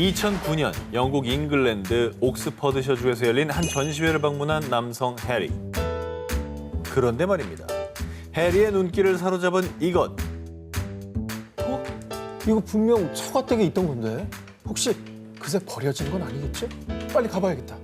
2009년 영국 잉글랜드 옥스퍼드셔주에서 열린 한 전시회를 방문한 남성 해리. 그런데 말입니다. 해리의 눈길을 사로잡은 이것. 이거 분명 처가댁에 있던 건데 혹시 그새 버려진 건 아니겠지? 빨리 가봐야겠다.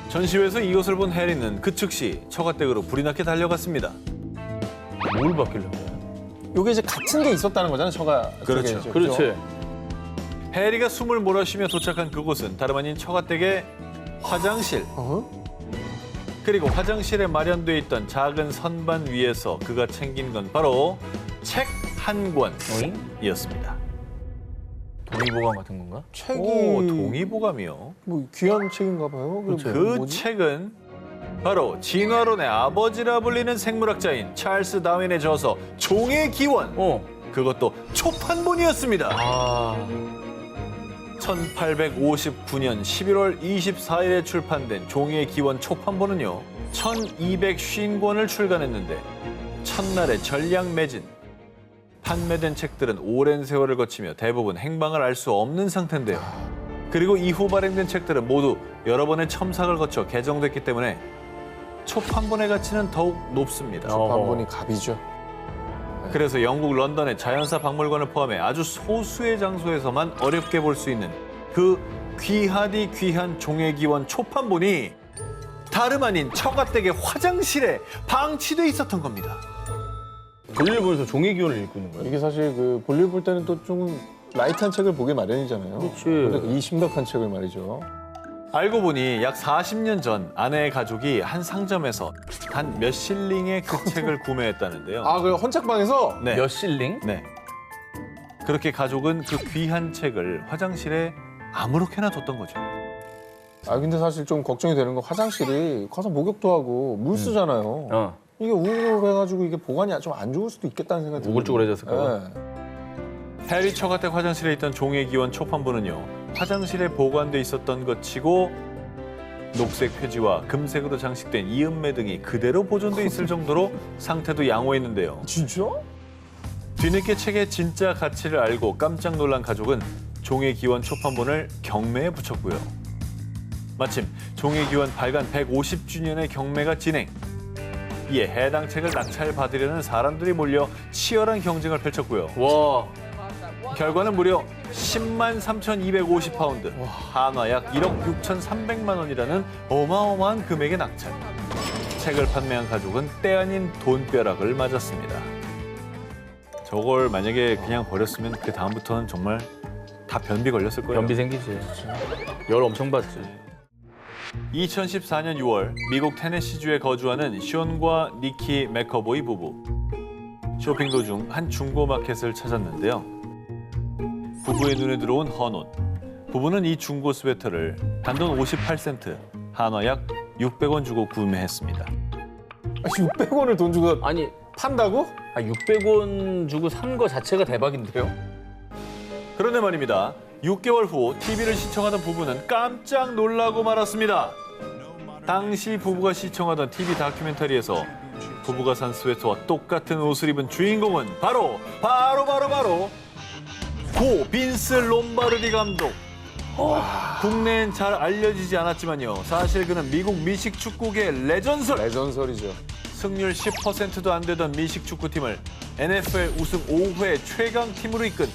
전시회에서 이것을 본 해리는 그 즉시 처가댁으로 불이 나게 달려갔습니다. 뭘 바뀌려고 해? 요게 이제 같은 게 있었다는 거잖아요, 처가. 그렇죠. 쪽에. 그렇지. 해리가 숨을 몰아쉬며 도착한 그곳은 다름 아닌 처가댁의 화장실. 그리고 화장실에 마련돼 있던 작은 선반 위에서 그가 챙긴 건 바로 책 한 권이었습니다. 동의보감 같은 건가? 책이 오, 동의보감이요. 뭐 귀한 책인가 봐요. 그렇죠. 그 뭐지? 책은 바로 진화론의 아버지라 불리는 생물학자인 찰스 다윈의 저서 종의 기원. 그것도 초판본이었습니다. 아, 1859년 11월 24일에 출판된 종의 기원 초판본은요. 1250권을 출간했는데 첫날에 전량 매진. 판매된 책들은 오랜 세월을 거치며 대부분 행방을 알 수 없는 상태인데요. 그리고 이후 발행된 책들은 모두 여러 번의 첨삭을 거쳐 개정됐기 때문에 초판본의 가치는 더욱 높습니다. 초판본이 갑이죠. 그래서 영국 런던의 자연사 박물관을 포함해 아주 소수의 장소에서만 어렵게 볼 수 있는 그 귀하디 귀한 종의 기원 초판본이 다름 아닌 처가댁의 화장실에 방치돼 있었던 겁니다. 볼일 보면서 종의 기원을 읽고 있는 거야? 이게 사실 그 볼일 볼 때는 또 좀 라이트한 책을 보기 마련이잖아요. 그렇지. 근데 이 심각한 책을 말이죠. 알고 보니 약 40년 전 아내의 가족이 한 상점에서 단 몇 실링의 그 책을 구매했다는데요. 아, 그 헌책방에서 네. 몇 실링? 네. 그렇게 가족은 그 귀한 책을 화장실에 아무렇게나 뒀던 거죠. 아, 근데 사실 좀 걱정이 되는 건 화장실이 가서 목욕도 하고 물 쓰잖아요. 이게 우울해가지고 이게 보관이 좀 안 좋을 수도 있겠다는 생각이 들어요. 우글쭈글해졌을까 봐. 네. 해리 처가댁 화장실에 있던 종의 기원 초판본은요. 화장실에 보관돼 있었던 것 치고 녹색 표지와 금색으로 장식된 이음매 등이 그대로 보존돼 있을 정도로 상태도 양호했는데요. 진짜? 뒤늦게 책의 진짜 가치를 알고 깜짝 놀란 가족은 종의 기원 초판본을 경매에 붙였고요. 마침 종의 기원 발간 150주년의 경매가 진행. 이에 해당 책을 낙찰받으려는 사람들이 몰려 치열한 경쟁을 펼쳤고요. 와, 결과는 무려 10만 3,250파운드, 한화 약 1억 6,300만 원이라는 어마어마한 금액의 낙찰. 책을 판매한 가족은 때 아닌 돈벼락을 맞았습니다. 저걸 만약에 그냥 버렸으면 그 다음부터는 정말 다 변비 걸렸을 거예요. 변비 생기지. 열 엄청 받지. 2014년 6월 미국 테네시주에 거주하는 숀과 니키 맥커보이 부부. 쇼핑 도중 한 중고마켓을 찾았는데요. 부부의 눈에 들어온 헌옷. 부부는 이 중고 스웨터를 단돈 58센트, 한화 약 600원 주고 구매했습니다. 600원을 돈 주고 아니, 판다고? 600원 주고 산 거 자체가 대박인데요? 그런데 말입니다. 6개월 후 TV를 시청하던 부부는 깜짝 놀라고 말았습니다. 당시 부부가 시청하던 TV 다큐멘터리에서 부부가 산 스웨터와 똑같은 옷을 입은 주인공은 바로 고 빈스 롬바르디 감독. 국내엔 잘 알려지지 않았지만요. 사실 그는 미국 미식 축구계의 레전설. 레전설이죠. 승률 10%도 안 되던 미식 축구팀을 NFL 우승 5회 최강팀으로 이끈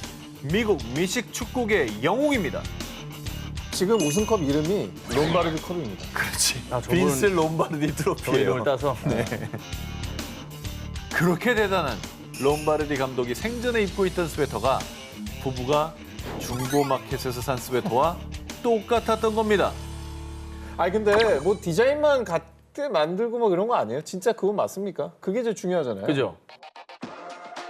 미국 미식 축구계의 영웅입니다. 지금 우승컵 이름이 롬바르디 컵입니다. 그렇지. 아, 저분은- 빈스 롬바르디 저 트로피예요. 이름을 따서. 네. 그렇게 대단한 롬바르디 감독이 생전에 입고 있던 스웨터가 부부가 중고마켓에서 산 스웨터와 똑같았던 겁니다. 아니 근데 뭐 디자인만 같게 만들고 뭐 이런 거 아니에요? 진짜 그건 맞습니까? 그게 제일 중요하잖아요. 그죠?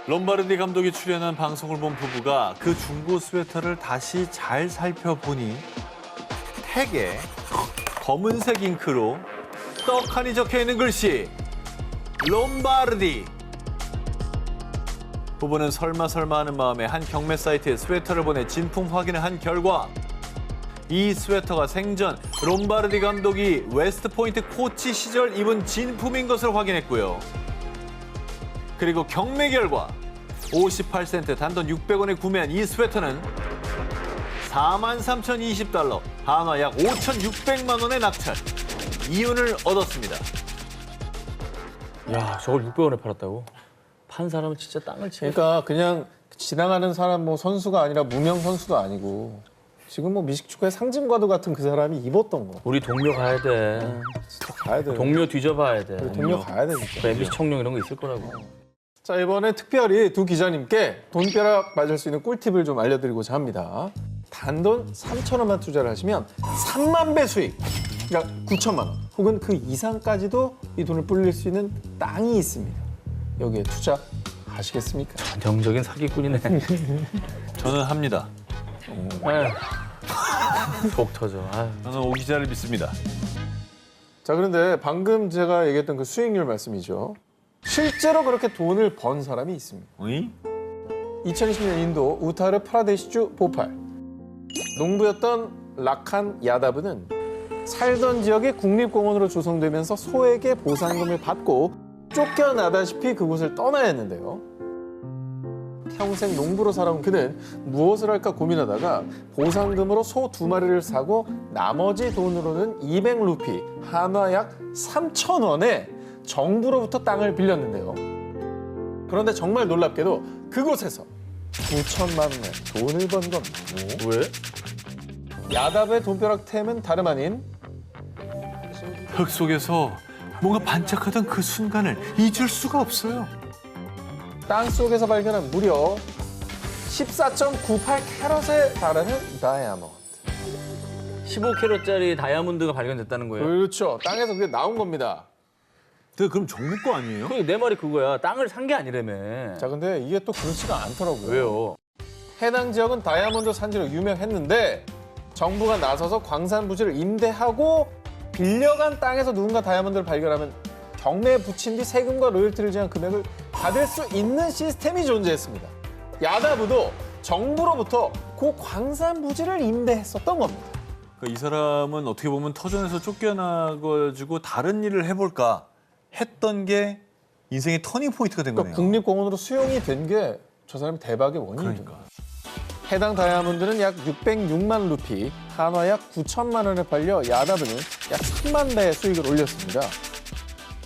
롬바르디 감독이 출연한 방송을 본 부부가 그 중고 스웨터를 다시 잘 살펴보니 택에 검은색 잉크로 떡하니 적혀있는 글씨 롬바르디. 부부는 설마 하는 마음에 한 경매 사이트에 스웨터를 보내 진품 확인을 한 결과 이 스웨터가 생전 롬바르디 감독이 웨스트포인트 코치 시절 입은 진품인 것을 확인했고요. 그리고 경매 결과 58센트 단돈 600원에 구매한 이 스웨터는 43,020달러, 한화 약 5,600만 원의 낙찰. 이윤을 얻었습니다. 야, 저걸 600원에 팔았다고? 판 사람은 진짜 땅을 치고. 그러니까 그냥 지나가는 사람 뭐 선수가 아니라 무명 선수도 아니고 지금 뭐 미식축구의 상징과도 같은 그 사람이 입었던 거. 우리 동묘 가야 돼. 진짜 가야 돼. 동묘 뒤져봐야 돼. 동료 가야 돼 진짜. 그 MBC 청룡 이런 거 있을 거라고. 자, 이번에 특별히 두 기자님께 돈벼락 맞을 수 있는 꿀팁을 좀 알려드리고자 합니다. 단돈 3,000원만 투자를 하시면 3만 배 수익, 그러니까 9천만 원, 혹은 그 이상까지도 이 돈을 불릴 수 있는 땅이 있습니다. 여기에 투자하시겠습니까? 전형적인 사기꾼이네. 저는 합니다. 아휴, 속 터져. 아휴. 저는 오 기자를 믿습니다. 자, 그런데 방금 제가 얘기했던 그 수익률 말씀이죠. 실제로 그렇게 돈을 번 사람이 있습니다. 어이? 2020년 인도 우타르 프라데시주 보팔. 농부였던 라칸 야다브는 살던 지역이 국립공원으로 조성되면서 소에게 보상금을 받고 쫓겨나다시피 그곳을 떠나야 했는데요. 평생 농부로 살아온 그는 무엇을 할까 고민하다가 보상금으로 소 2마리를 사고 나머지 돈으로는 200루피, 한화 약 3,000원에 정부로부터 땅을 빌렸는데요. 그런데 정말 놀랍게도 그곳에서 9천만 원의 돈을 번 겁니다. 왜? 야답의 돈벼락템은 다름 아닌 흙 속에서 뭔가 반짝하던 그 순간을 잊을 수가 없어요. 땅 속에서 발견한 무려 14.98 캐럿에 달하는 다이아몬드. 15캐럿짜리 다이아몬드가 발견됐다는 거예요? 그렇죠. 땅에서 그게 나온 겁니다. 그럼 정부 거 아니에요? 내 말이 그거야. 땅을 산 게 아니라며. 자, 근데 이게 또 그렇지가 않더라고요. 왜요? 해당 지역은 다이아몬드 산지로 유명했는데 정부가 나서서 광산 부지를 임대하고 빌려간 땅에서 누군가 다이아몬드를 발견하면 경매에 붙인 뒤 세금과 로열티를 제한 금액을 받을 수 있는 시스템이 존재했습니다. 야다부도 정부로부터 그 광산 부지를 임대했었던 겁니다. 그러니까 이 사람은 어떻게 보면 터전에서 쫓겨나가지고 다른 일을 해볼까 했던 게 인생의 터닝 포인트가 된 그러니까 거네요. 국립공원으로 수용이 된 게 저 사람이 대박의 원인이죠. 그러니까. 해당 다이아몬드는 약 606만 루피, 한화 약 9천만 원에 팔려 야다부는 약 3만 배의 수익을 올렸습니다.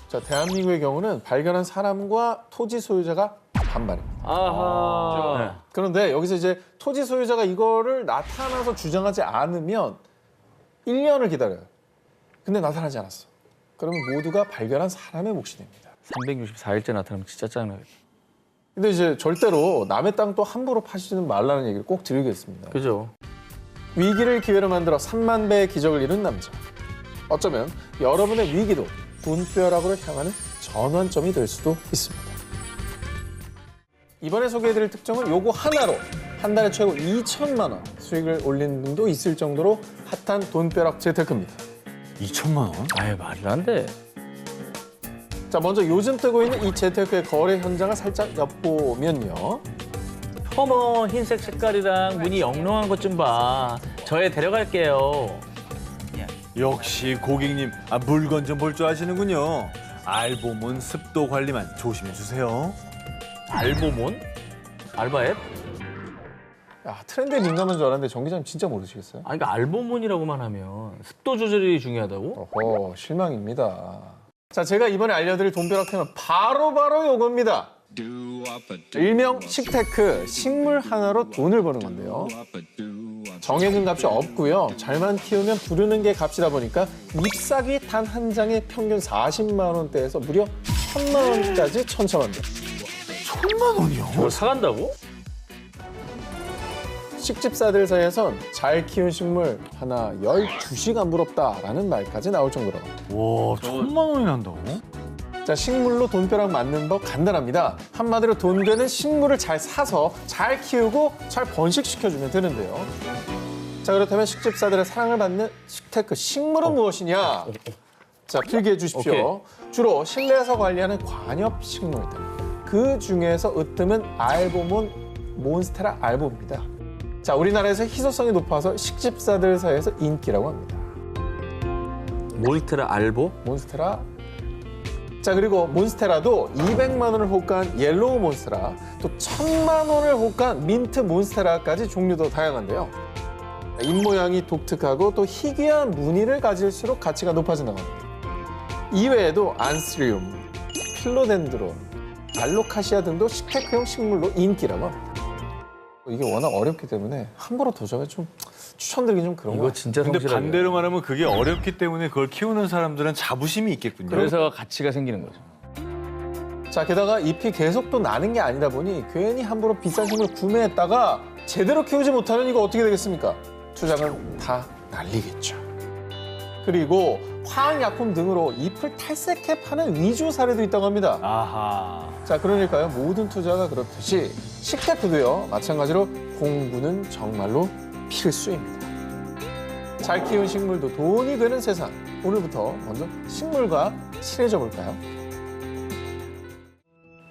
자, 대한민국의 경우는 발견한 사람과 토지 소유자가 반반입니다. 아하. 그런데 여기서 이제 토지 소유자가 이거를 나타나서 주장하지 않으면 1년을 기다려요. 근데 나타나지 않았어. 그러면 모두가 발견한 사람의 몫이 됩니다. 364일째 나타나면 진짜 짜증나겠다. 근데 이제 절대로 남의 땅 또 함부로 파시지는 말라는 얘기를 꼭 드리겠습니다. 그죠? 위기를 기회로 만들어 3만 배의 기적을 이룬 남자. 어쩌면 여러분의 위기도 돈벼락으로 향하는 전환점이 될 수도 있습니다. 이번에 소개해드릴 특종은 요거 하나로 한 달에 최고 2천만 원 수익을 올리는 분도 있을 정도로 핫한 돈벼락 재테크입니다. 2천만 원? 아유, 말도 안 돼. 자, 먼저 요즘 뜨고 있는 이 재테크의 거래 현장을 살짝 엿보면요. 어머, 흰색 색깔이랑 무늬 영롱한 것 좀 봐. 저에 데려갈게요. 역시 고객님, 물건 좀 볼 줄 아시는군요. 알보몬 습도 관리만 조심해 주세요. 알보몬? 알바 앱? 야, 트렌드에 민감한 줄 알았는데 정 기자님 진짜 모르시겠어요? 아니, 그러니까 알보몬이라고만 하면 습도 조절이 중요하다고? 어허, 실망입니다. 자, 제가 이번에 알려드릴 돈벼락템은 바로 요겁니다. 일명 식테크, 식물 하나로 돈을 버는 건데요. 정해진 값이 없고요. 잘만 키우면 부르는 게 값이다 보니까 잎사귀 단 한 장에 평균 40만 원대에서 무려 1,000만 원까지 천차만별. 1,000만 원이요? 저걸 사간다고? 식집사들 사이에선 잘 키운 식물 하나 12시간 부럽다라는 말까지 나올 정도로. 와, 1,000만 원이 난다고? 자, 식물로 돈벼락 맞는 법 간단합니다. 한마디로 돈 되는 식물을 잘 사서 잘 키우고 잘 번식시켜주면 되는데요. 자, 그렇다면 식집사들의 사랑을 받는 식테크 식물은 무엇이냐? 자, 필기해 주십시오. 주로 실내에서 관리하는 관엽 식물들. 그 중에서 으뜸은 알보몬 몬스테라 알보입니다. 자, 우리나라에서 희소성이 높아서 식집사들 사이에서 인기라고 합니다. 몬스테라 알보? 몬스테라. 자, 그리고 몬스테라도 200만 원을 호가한 옐로우 몬스테라, 또 1,000만 원을 호가한 민트 몬스테라까지 종류도 다양한데요. 입모양이 독특하고 또 희귀한 무늬를 가질수록 가치가 높아진다고 합니다. 이외에도 안스리움, 필로덴드론, 알로카시아 등도 식테크용 식물로 인기라고 합니다. 이게 워낙 어렵기 때문에 함부로 도전에 좀 추천드리기 좀 그런 거 이거 같아요. 진짜 근데 성실하게. 반대로 말하면 그게 어렵기 때문에 그걸 키우는 사람들은 자부심이 있겠군요. 그래서 가치가 생기는 거죠. 자, 게다가 잎이 계속 또 나는 게 아니다 보니 괜히 함부로 비싼 식물 구매했다가 제대로 키우지 못하면 이거 어떻게 되겠습니까? 투자는 다 날리겠죠. 그리고 화학약품 등으로 잎을 탈색해 파는 위조 사례도 있다고 합니다. 아하. 자, 그러니까요. 모든 투자가 그렇듯이 식테크도요. 마찬가지로 공부는 정말로 필수입니다. 잘 키운 식물도 돈이 되는 세상. 오늘부터 먼저 식물과 친해져 볼까요?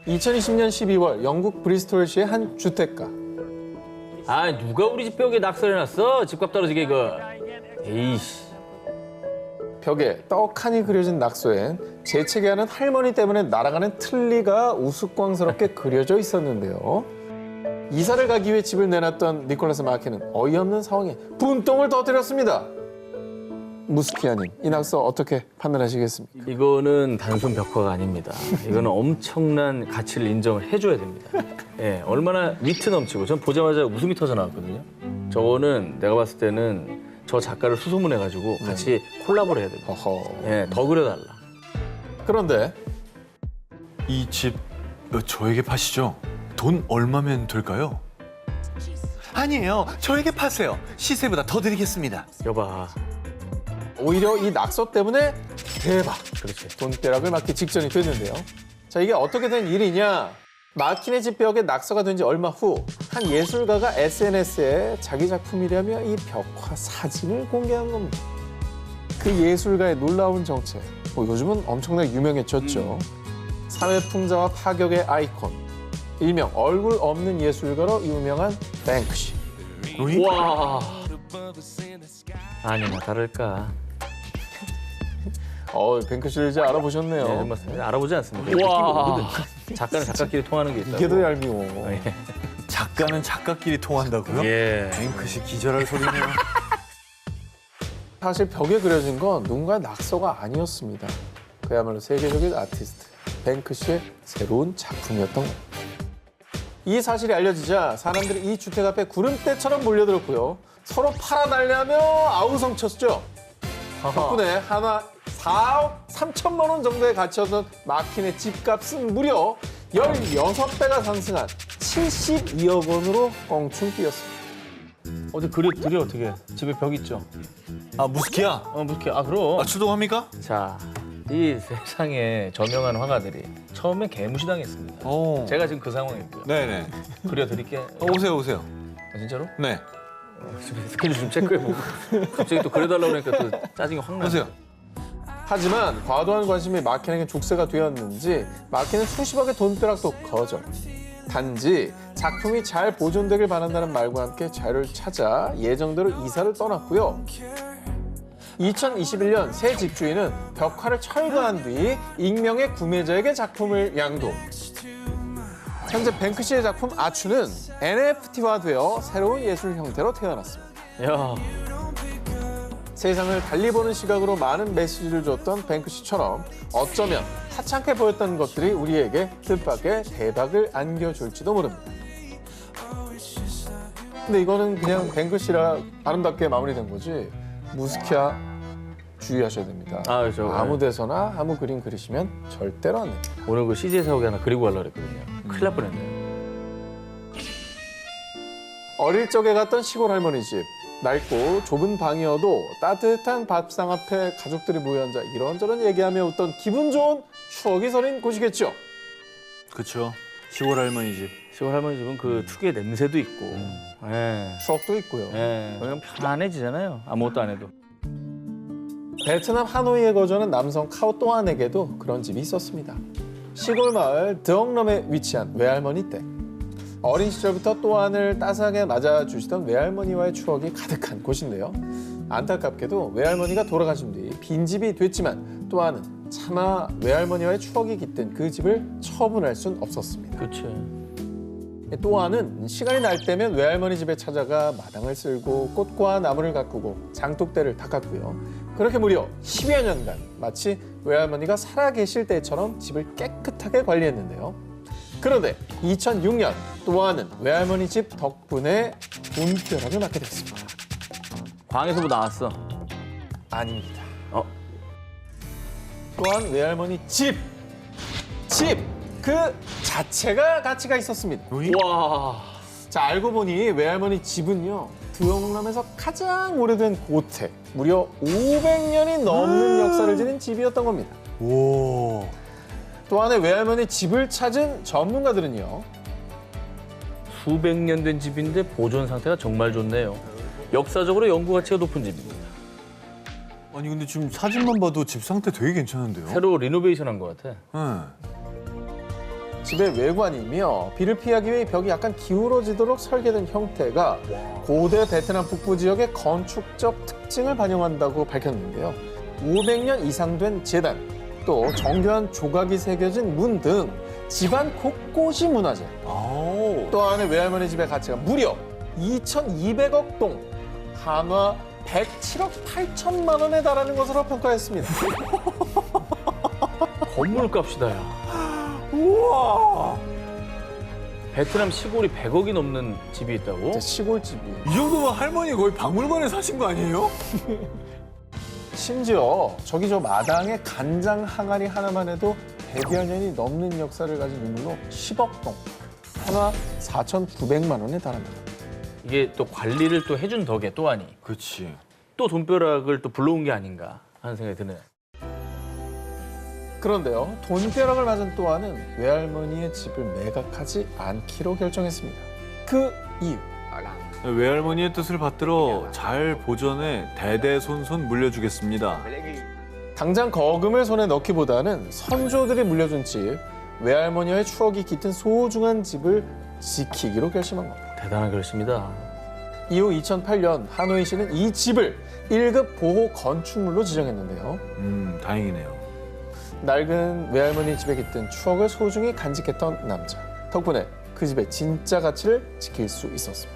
2020년 12월 영국 브리스톨시의 한 주택가. 아, 누가 우리 집 벽에 낙서해놨어? 집값 떨어지게 이거. 에이씨. 벽에 떡하니 그려진 낙서엔 재채기하는 할머니 때문에 날아가는 틀니가 우스꽝스럽게 그려져 있었는데요. 이사를 가기 위해 집을 내놨던 니콜라스 마케는 어이없는 상황에 분통을 터뜨렸습니다. 무스키아님, 이 낙서 어떻게 판단하시겠습니까? 이거는 단순 벽화가 아닙니다. 이거는 엄청난 가치를 인정을 해줘야 됩니다. 예, 얼마나 위트 넘치고 전 보자마자 웃음이 터져 나왔거든요. 저거는 내가 봤을 때는 저 작가를 수소문해가지고 같이 콜라보를 해야 됩니다. 어허. 예, 더 그려달라. 그런데 이 집 저에게 파시죠? 돈 얼마면 될까요? 아니에요. 저에게 파세요. 시세보다 더 드리겠습니다. 여봐. 오히려 이 낙서 때문에 대박! 그렇지. 돈벼락을 맞기 직전이 됐는데요. 자, 이게 어떻게 된 일이냐? 마키네 집 벽에 낙서가 된 지 얼마 후 한 예술가가 SNS에 자기 작품이라며 이 벽화 사진을 공개한 겁니다. 그 예술가의 놀라운 정체, 요즘은 엄청나게 유명해졌죠. 사회풍자와 파격의 아이콘, 일명 얼굴 없는 예술가로 유명한 뱅크시. 와. 아니나 다를까. 뱅크시를 이제 알아보셨네요. 네, 정말 알아보지 않습니다. 와. 작가는 작가끼리 통하는 게 있다고. 이게 더 얄미워. 예. 작가는 작가끼리 통한다고요? 예. 뱅크시 기절할 소리네요. 사실 벽에 그려진 건 누군가의 낙서가 아니었습니다. 그야말로 세계적인 아티스트 뱅크시의 새로운 작품이었던 겁니다. 이 사실이 알려지자 사람들이 이 주택 앞에 구름대처럼 몰려들었고요. 서로 팔아달라며 아우성쳤죠. 덕분에 하나 4억 3천만 원 정도의 가치였던 마킨의 집값은 무려 16배가 상승한 72억 원으로 껑충 뛰었습니다. 어디 드려 어떻게? 집에 벽 있죠? 아, 무스키야? 무슨 그럼. 아, 추동합니까? 자, 이 세상에 저명한 화가들이 처음에 개무시당했습니다. 오. 제가 지금 그 상황이고요. 네네. 그려드릴게. 오세요, 오세요. 아, 진짜로? 네. 스케줄 좀 체크해보고. 갑자기 또 그려달라고 그러니까 또 짜증이 확 나네. 오세요. 하지만 과도한 관심이 마켄에게 족쇄가 되었는지 마켄은 수십억의 돈벼락도 거절. 단지 작품이 잘 보존되길 바란다는 말과 함께 자료를 찾아 예정대로 이사를 떠났고요. 2021년 새 집주인은 벽화를 철거한 뒤 익명의 구매자에게 작품을 양도. 현재 뱅크시의 작품 아추는 NFT화되어 새로운 예술 형태로 태어났습니다. 야, 세상을 달리 보는 시각으로 많은 메시지를 줬던 뱅크시처럼 어쩌면 하찮게 보였던 것들이 우리에게 뜻밖의 대박을 안겨줄지도 모릅니다. 근데 이거는 그냥 뱅크시라 아름답게 마무리된 거지 무스키아 주의하셔야 됩니다. 아무 데서나 아무 그림 그리시면 절대로 안 됩니다. 오늘 그 CJ 사옥에 하나 그리고 가려고 그랬거든요. 큰일 날 뻔했네요. 어릴 적에 갔던 시골 할머니 집. 낡고 좁은 방이어도 따뜻한 밥상 앞에 가족들이 모여 앉아 이런저런 얘기하며 웃던 기분 좋은 추억이 서린 곳이겠죠. 그쵸. 시골 할머니 집. 시골 할머니 집은 그 특유의 냄새도 있고. 예. 추억도 있고요. 예. 그냥 편안해지잖아요. 아무것도 안 해도. 베트남 하노이에 거주하는 남성 카오 또한에게도 그런 집이 있었습니다. 시골 마을 드엉럼에 위치한 외할머니 댁. 어린 시절부터 또한을 따스하게 맞아주시던 외할머니와의 추억이 가득한 곳인데요. 안타깝게도 외할머니가 돌아가신 뒤 빈집이 됐지만 또한은 차마 외할머니와의 추억이 깃든 그 집을 처분할 순 없었습니다. 그치. 또한은 시간이 날 때면 외할머니 집에 찾아가 마당을 쓸고 꽃과 나무를 가꾸고 장독대를 닦았고요. 그렇게 무려 10여 년간 마치 외할머니가 살아계실 때처럼 집을 깨끗하게 관리했는데요. 그런데 2006년 또한은 외할머니 집 덕분에 돈벼락을 맞게 됐습니다. 광에서 뭐 나왔어? 아닙니다. 어? 또한 외할머니 집 그 자체가 가치가 있었습니다. 와. 자, 알고 보니 외할머니 집은요, 두영남에서 가장 오래된 고택, 무려 500년이 넘는 역사를 지닌 집이었던 겁니다. 오. 또 한해 외할머니 집을 찾은 전문가들은요, 수백 년 된 집인데 보존 상태가 정말 좋네요. 역사적으로 연구 가치가 높은 집입니다. 아니 근데 지금 사진만 봐도 집 상태 되게 괜찮은데요? 새로 리노베이션한 것 같아. 네. 집의 외관이며 비를 피하기 위해 벽이 약간 기울어지도록 설계된 형태가 고대 베트남 북부 지역의 건축적 특징을 반영한다고 밝혔는데요. 500년 이상 된 제단, 또 정교한 조각이 새겨진 문 등 집안 곳곳이 문화재. 아오. 또 안에 외할머니 집의 가치가 무려 2,200억 동, 한화 107억 8천만 원에 달하는 것으로 평가했습니다. 건물값이다, 야. 우와. 베트남 시골이 100억이 넘는 집이 있다고? 진짜 시골집이. 이 정도면 할머니 거의 박물관에 사신 거 아니에요? 심지어 저기 저 마당에 간장 항아리 하나만 해도 100여 년이 넘는 역사를 가진 유물로 10억 동, 하나 4,900만 원에 달합니다. 이게 또 관리를 또 해준 덕에 또하니 그렇지. 또 돈벼락을 또 불러온 게 아닌가 하는 생각이 드네요. 그런데요, 돈벼락을 맞은 또한은 외할머니의 집을 매각하지 않기로 결정했습니다. 그 이유. 외할머니의 뜻을 받들어 잘 보존해 대대손손 물려주겠습니다. 당장 거금을 손에 넣기보다는 선조들이 물려준 집, 외할머니와의 추억이 깃든 소중한 집을 지키기로 결심한 겁니다. 대단한 결심이다. 이후 2008년 하노이시는 이 집을 1급 보호 건축물로 지정했는데요. 다행이네요. 낡은 외할머니 집에 깃든 추억을 소중히 간직했던 남자. 덕분에 그 집의 진짜 가치를 지킬 수 있었습니다.